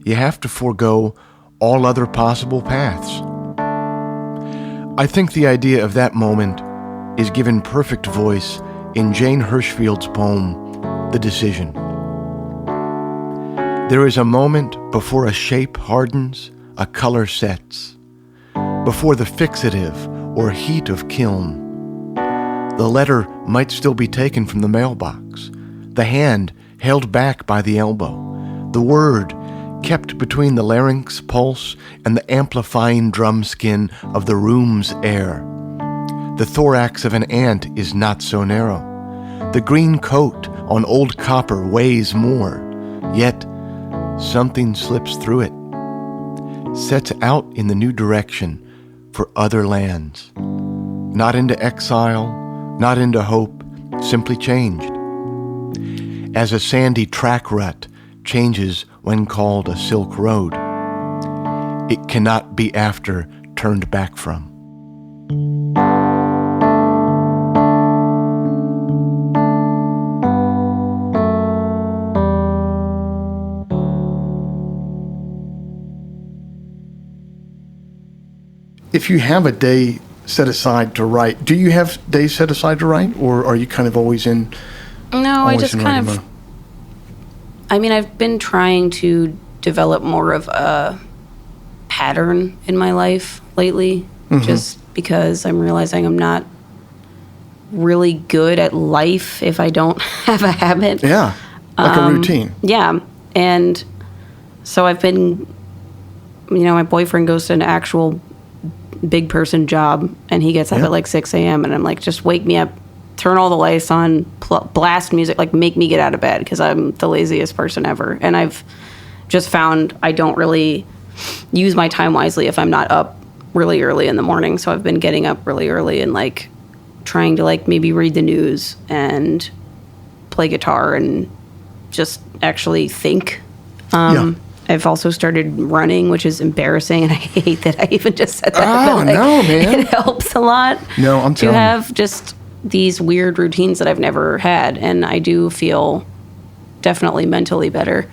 you have to forego all other possible paths. I think the idea of that moment is given perfect voice in Jane Hirshfield's poem, The Decision. There is a moment before a shape hardens, a color sets, before the fixative or heat of kiln. The letter might still be taken from the mailbox, the hand held back by the elbow, the word kept between the larynx pulse and the amplifying drum skin of the room's air. The thorax of an ant is not so narrow. The green coat on old copper weighs more, yet something slips through it, sets out in the new direction for other lands. Not into exile, not into hope, simply changed. As a sandy track rut changes when called a silk road, it cannot be after turned back from. If you have a day set aside to write, do you have days set aside to write, or are you kind of always in? No, I just kind of. I mean, I've been trying to develop more of a pattern in my life lately, just because I'm realizing I'm not really good at life if I don't have a habit. Yeah, like a routine. Yeah, and so I've been, my boyfriend goes to an actual big person job, and he gets up at like 6 a.m. and I'm like, just wake me up, turn all the lights on, blast music, like make me get out of bed, because I'm the laziest person ever. And I've just found I don't really use my time wisely if I'm not up really early in the morning. So I've been getting up really early and like trying to like maybe read the news and play guitar and just actually think. I've also started running, which is embarrassing, and I hate that I even just said that. Oh, no, man. It helps a lot. No, I'm telling to have just these weird routines that I've never had, and I do feel definitely mentally better,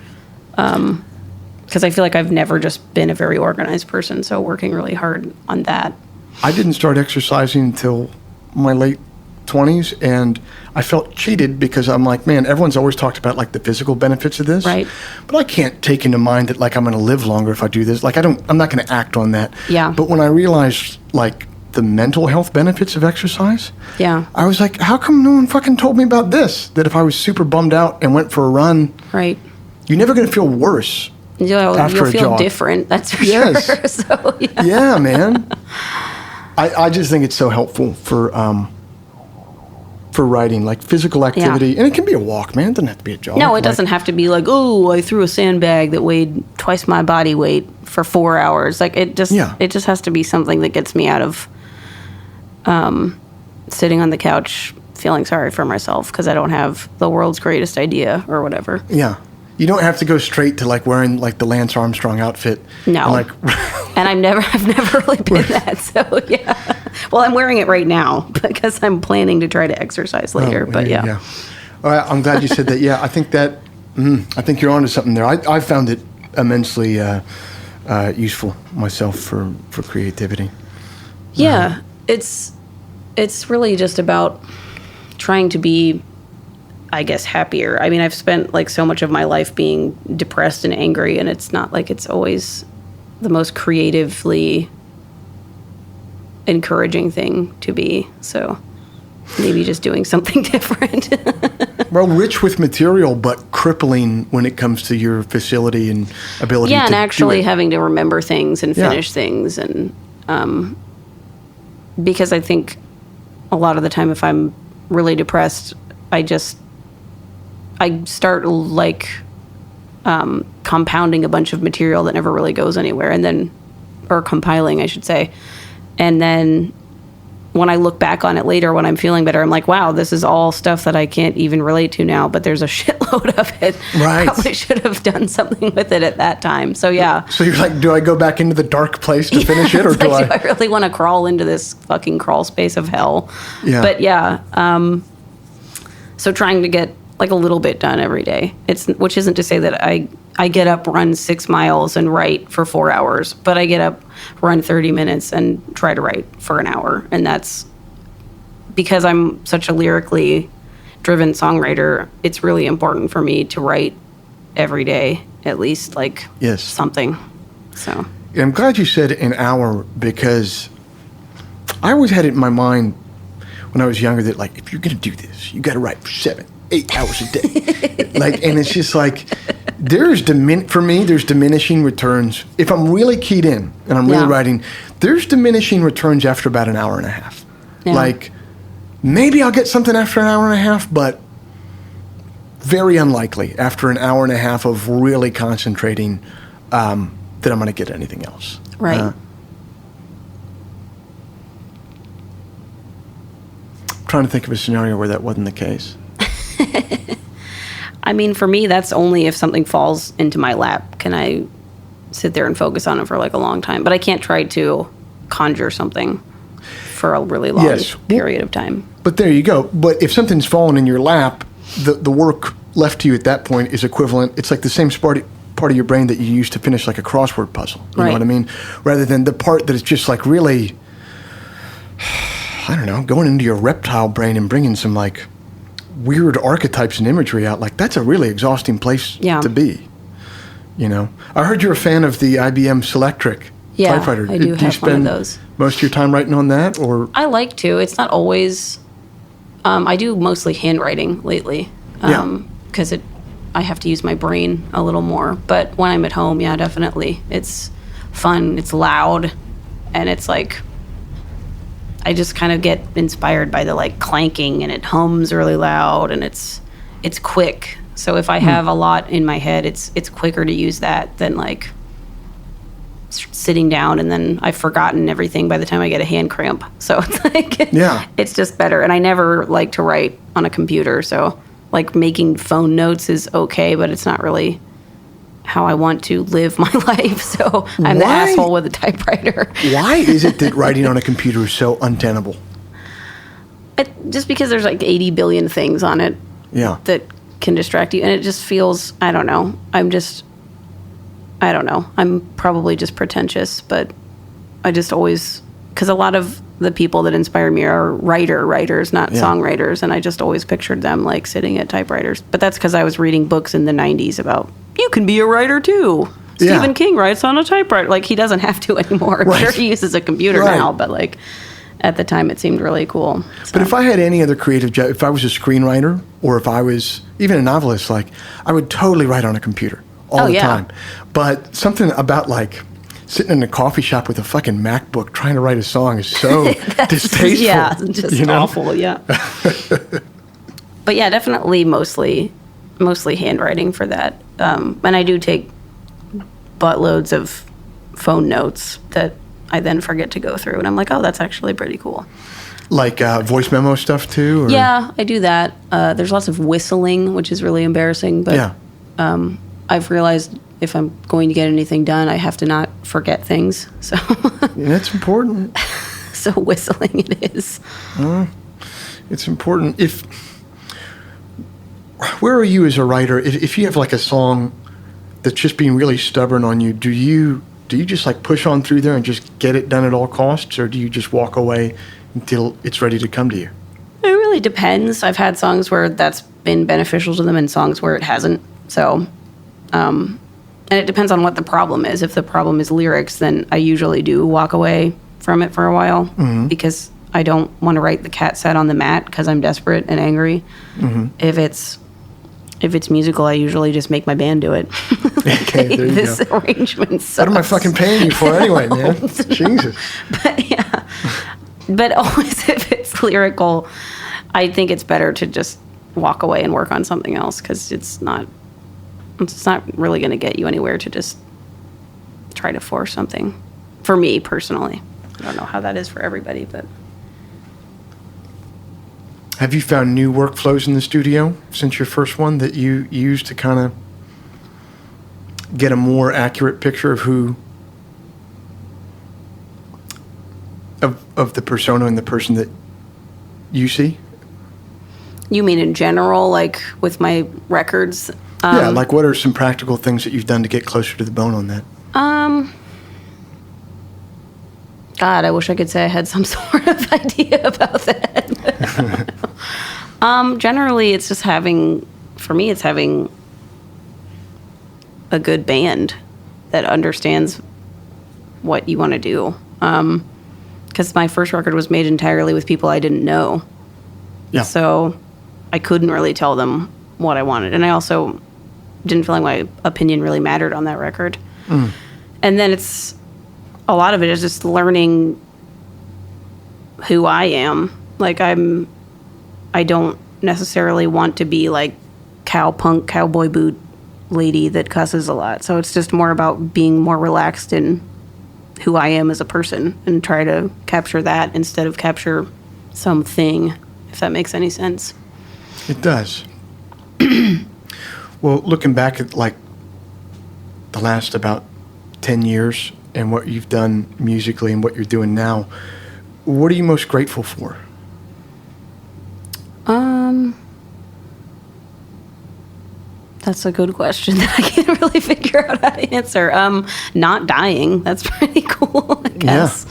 because I feel like I've never just been a very organized person, so working really hard on that. I didn't start exercising until my late 20s, and I felt cheated because I'm like, man, everyone's always talked about like the physical benefits of this, right? But I can't take into mind that like I'm going to live longer if I do this. Like I'm not going to act on that. Yeah. But when I realized like the mental health benefits of exercise, I was like, how come no one fucking told me about this? That if I was super bummed out and went for a run, right, you're never going to feel worse. You'll feel jog. Different, that's for Yes. sure. So Yeah, man. I just think it's so helpful for writing, like physical activity. And it can be a walk, man. It doesn't have to be a jog. No, it doesn't have to be like, oh, I threw a sandbag that weighed twice my body weight for 4 hours. Like it just has to be something that gets me out of sitting on the couch feeling sorry for myself because I don't have the world's greatest idea or whatever. Yeah. You don't have to go straight to like wearing like the Lance Armstrong outfit. No. And I've never really been that. So yeah. Well, I'm wearing it right now because I'm planning to try to exercise later. But yeah. All right, I'm glad you said that. Yeah, I think that I think you're onto something there. I found it immensely useful myself for creativity. Yeah, it's really just about trying to be, I guess, happier. I mean, I've spent like so much of my life being depressed and angry, and it's not like it's always the most creatively encouraging thing to be. So maybe just doing something different. Well, rich with material, but crippling when it comes to your facility and ability to and actually do it. having to remember things and finish things. And because I think a lot of the time if I'm really depressed, I start like compounding a bunch of material that never really goes anywhere, or compiling, I should say. And then when I look back on it later, when I'm feeling better, I'm like, wow, this is all stuff that I can't even relate to now, but there's a shitload of it. Right. Probably should have done something with it at that time. So yeah. So you're like, do I go back into the dark place to finish it, or do I really want to crawl into this fucking crawl space of hell? Yeah. But yeah, so trying to get like a little bit done every day. Which isn't to say that I get up, run 6 miles, and write for 4 hours. But I get up, run 30 minutes, and try to write for an hour. And that's because I'm such a lyrically driven songwriter. It's really important for me to write every day, at least like something. So yeah, I'm glad you said an hour, because I always had it in my mind when I was younger that like, if you're going to do this, you got to write for 7-8 hours a day. And it's just like, for me, there's diminishing returns. If I'm really keyed in and I'm really writing, there's diminishing returns after about an hour and a half. Yeah. Like, maybe I'll get something after an hour and a half, but very unlikely after an hour and a half of really concentrating that I'm going to get anything else. Right. I'm trying to think of a scenario where that wasn't the case. I mean, for me, that's only if something falls into my lap can I sit there and focus on it for like a long time. But I can't try to conjure something for a really long period of time. But there you go. But if something's fallen in your lap, the work left to you at that point is equivalent. It's like the same part of your brain that you use to finish like a crossword puzzle. You know what I mean? Rather than the part that is just like really, I don't know, going into your reptile brain and bringing some like weird archetypes and imagery out. Like, that's a really exhausting place to be. You know, I heard you're a fan of the IBM Selectric typewriter. I do have one of those. Most of your time writing on that, or? I like to. It's not always. I do mostly handwriting lately, because I have to use my brain a little more. But when I'm at home, definitely, it's fun. It's loud, and it's like I just kind of get inspired by the like clanking, and it hums really loud, and it's quick. So if I have a lot in my head, it's quicker to use that than like sitting down and then I've forgotten everything by the time I get a hand cramp. So it's like, it's just better. And I never like to write on a computer. So like making phone notes is okay, but it's not really how I want to live my life. So I'm the asshole with a typewriter. Why is it that writing on a computer is so untenable? Just because there's like 80 billion things on it that can distract you. And it just feels, I don't know. I'm probably just pretentious, but I just always, because a lot of the people that inspire me are writers, not songwriters, and I just always pictured them like sitting at typewriters. But that's because I was reading books in the 90s about, you can be a writer too. Stephen King writes on a typewriter. Like, he doesn't have to anymore. I'm sure he uses a computer now, but like, at the time it seemed really cool. So. But if I had any other creative job, if I was a screenwriter, or if I was even a novelist, like, I would totally write on a computer. All the time. But something about like sitting in a coffee shop with a fucking MacBook trying to write a song is so distasteful. Yeah, just awful, yeah. But yeah, definitely mostly handwriting for that. And I do take buttloads of phone notes that I then forget to go through. And I'm like, oh, that's actually pretty cool. Like voice memo stuff too? Or? Yeah, I do that. There's lots of whistling, which is really embarrassing. But I've realized if I'm going to get anything done, I have to not forget things. So that's important. So whistling it is. It's important. Where are you as a writer? If you have like a song that's just being really stubborn on you, do you just like push on through there and just get it done at all costs, or do you just walk away until it's ready to come to you? It really depends. I've had songs where that's been beneficial to them and songs where it hasn't. So, and it depends on what the problem is. If the problem is lyrics, then I usually do walk away from it for a while because I don't want to write the cat sat on the mat because I'm desperate and angry. If it's musical, I usually just make my band do it. Okay, there you this go. arrangement sucks. What am I fucking paying you for anyway, man? Jesus. But always if it's lyrical, I think it's better to just walk away and work on something else because it's not really going to get you anywhere to just try to force something. For me, personally. I don't know how that is for everybody, but... Have you found new workflows in the studio since your first one that you use to kind of get a more accurate picture of who... of the persona and the person that you see? You mean in general, like with my records? Yeah, like what are some practical things that you've done to get closer to the bone on that? God, I wish I could say I had some sort of idea about that. Generally, it's just having a good band that understands what you want to do. Because my first record was made entirely with people I didn't know. Yeah. So I couldn't really tell them what I wanted. And I also didn't feel like my opinion really mattered on that record. And then a lot of it is just learning who I am. Like I don't necessarily want to be like cowpunk, cowboy boot lady that cusses a lot. So it's just more about being more relaxed in who I am as a person and try to capture that instead of capture something, if that makes any sense. It does. Well, looking back at like the last about 10 years and what you've done musically and what you're doing now, what are you most grateful for? That's a good question that I can't really figure out how to answer. Not dying. That's pretty cool, I guess.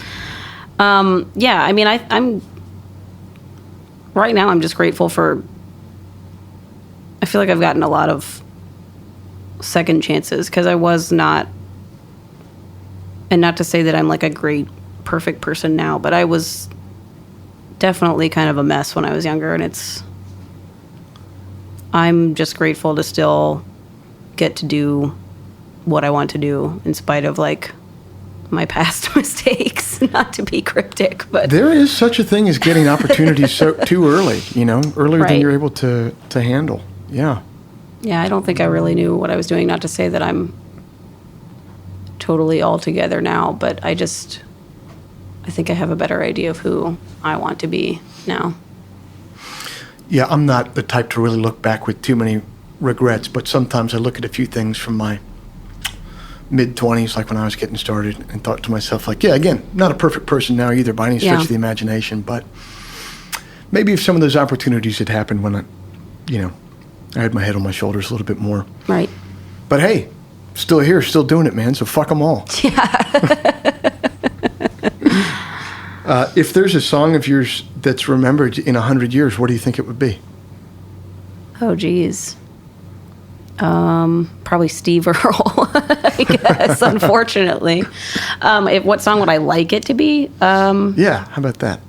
Yeah, I mean, I'm right now I'm just grateful for, I feel like I've gotten a lot of second chances because I was not, and not to say that I'm like a great, perfect person now, but I was definitely kind of a mess when I was younger, and I'm just grateful to still get to do what I want to do in spite of like my past mistakes, not to be cryptic, but there is such a thing as getting opportunities too early, earlier than Right. you're able to handle. Yeah. yeah, I don't think I really knew what I was doing. Not to say that I'm totally all together now, but I think I have a better idea of who I want to be now. Yeah, I'm not the type to really look back with too many regrets, but sometimes I look at a few things from my mid-20s, like when I was getting started, and thought to myself, like, yeah, again, not a perfect person now either by any stretch Yeah. of the imagination, but maybe if some of those opportunities had happened when I had my head on my shoulders a little bit more. Right. But hey, still here, still doing it, man, so fuck them all. If there's a song of yours that's remembered in 100 years, what do you think it would be? Oh, geez. Probably Steve Earle, I guess, unfortunately. What song would I like it to be? Yeah, how about that?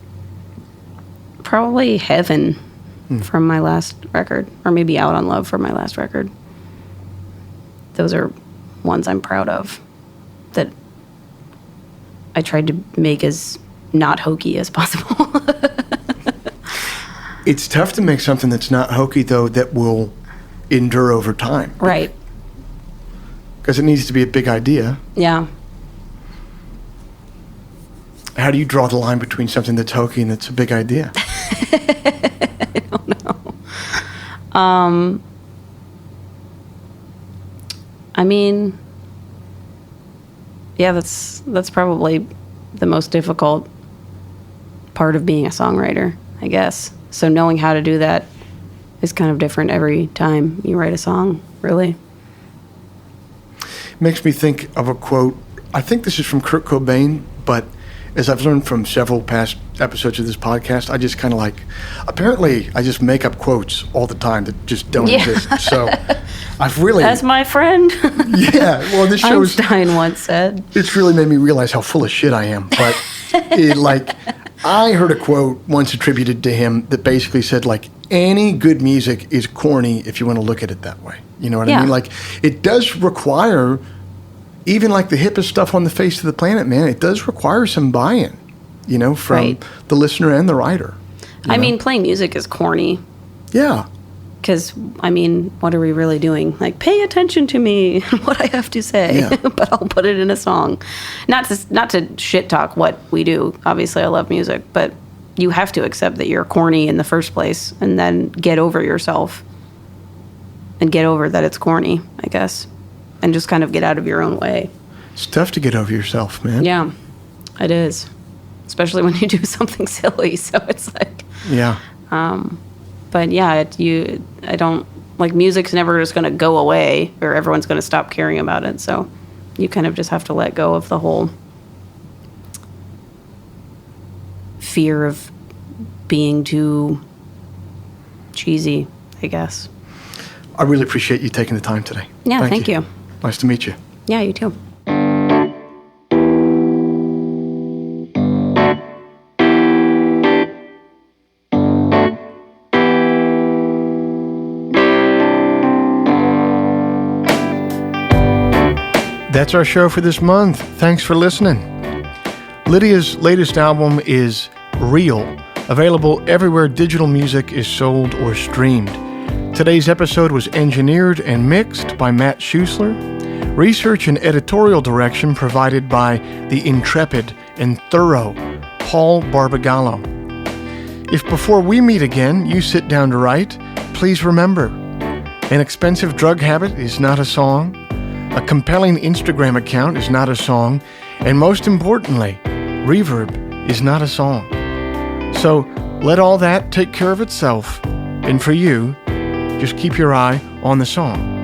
Probably Heaven from my last record, or maybe Out on Love from my last record. Those are ones I'm proud of that I tried to make as not hokey as possible. It's tough to make something that's not hokey, though, that will endure over time. Right. Because it needs to be a big idea. Yeah. How do you draw the line between something that's hokey and that's a big idea? I don't know. I mean, yeah, that's probably the most difficult part of being a songwriter, I guess. So knowing how to do that is kind of different every time you write a song, really. Makes me think of a quote. I think this is from Kurt Cobain, but as I've learned from several past episodes of this podcast, I just kind of apparently I just make up quotes all the time that just don't exist. So I've really... As my friend Yeah, well, this shows... Einstein once said. It's really made me realize how full of shit I am. But I heard a quote once attributed to him that basically said, any good music is corny if you want to look at it that way. You know what I mean? It does require, even the hippest stuff on the face of the planet, man, it does require some buy-in, from Right. the listener and the writer. I mean, playing music is corny. Yeah. Because, what are we really doing? Pay attention to me, what I have to say. Yeah. But I'll put it in a song. Not to shit talk what we do. Obviously, I love music. But you have to accept that you're corny in the first place. And then get over yourself. And get over that it's corny, I guess. And just kind of get out of your own way. It's tough to get over yourself, man. Yeah, it is. Especially when you do something silly. So it's Yeah. But yeah, I don't, music's never just going to go away or everyone's going to stop caring about it. So you kind of just have to let go of the whole fear of being too cheesy, I guess. I really appreciate you taking the time today. Yeah, thank you. Nice to meet you. Yeah, you too. That's our show for this month. Thanks for listening. Lydia's latest album is Real, available everywhere digital music is sold or streamed. Today's episode was engineered and mixed by Matt Schusler. Research and editorial direction provided by the intrepid and thorough Paul Barbagallo. If before we meet again you sit down to write, please remember, an expensive drug habit is not a song, a compelling Instagram account is not a song, and most importantly, reverb is not a song. So let all that take care of itself, and for you, just keep your eye on the song.